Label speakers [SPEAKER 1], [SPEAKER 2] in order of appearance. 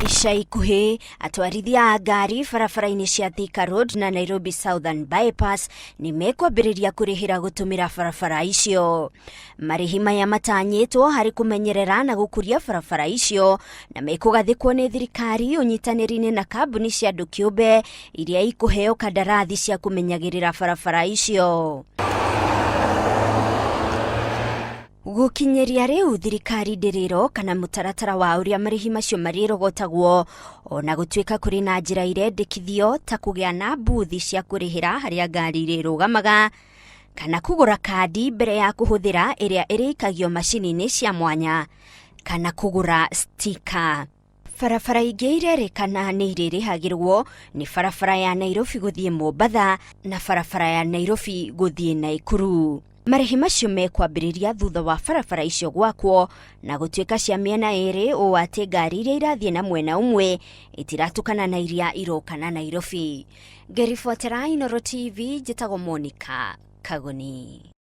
[SPEAKER 1] Ica ikuhĩ atwarithia a ngari barabara-inĩ cia Thika Road na Nairobi Southern Bypass nĩ mekwambĩrĩria kũrĩhĩra gũtũmĩra barabara icio. Marĩhi maya matanyĩtwo harĩ kũmenyerera na gũkũria barabara icio na mekũgathĩkwo nĩ thirikari ũnyitanĩri-inĩ na kambuni cia andũ kĩũmbe iria ikũheo kandarathi cia kũmenyagĩrĩra barabara icio. Gũkinyĩria rĩu thirikari ndĩrĩro kana mũtaratara wa ũrĩa marĩhi macio marĩrogotagwo, ona gũtuĩka kũrĩ na njĩra irendekithio ta kũgĩa na mbuthi cia kũrĩhĩra harĩa ngari irĩrũgamaga kana kũgũra kandi mbere ya kũhũthĩra ĩrĩa ĩrĩikagio macini-inĩ cia mwanya kana kũgũra stika. Barabara ingĩ irerĩkana nĩ irĩrĩhagĩrwo nĩ barabara ya Nairobi gũthiĩ Mombatha na barabara ya Nairobi gũthiĩ Naikuru. Marĩhi macio mekwambĩrĩria thutha wa barabara icio gwakwo na gũtuĩka cia mĩena ĩrĩ ũũ atĩ ngari iria irathiĩ na mwena ũmwe itiratukana na iria iroka na Nairobi. Ngĩribotera Inooro TV, njĩtagwo Monica Kagoni.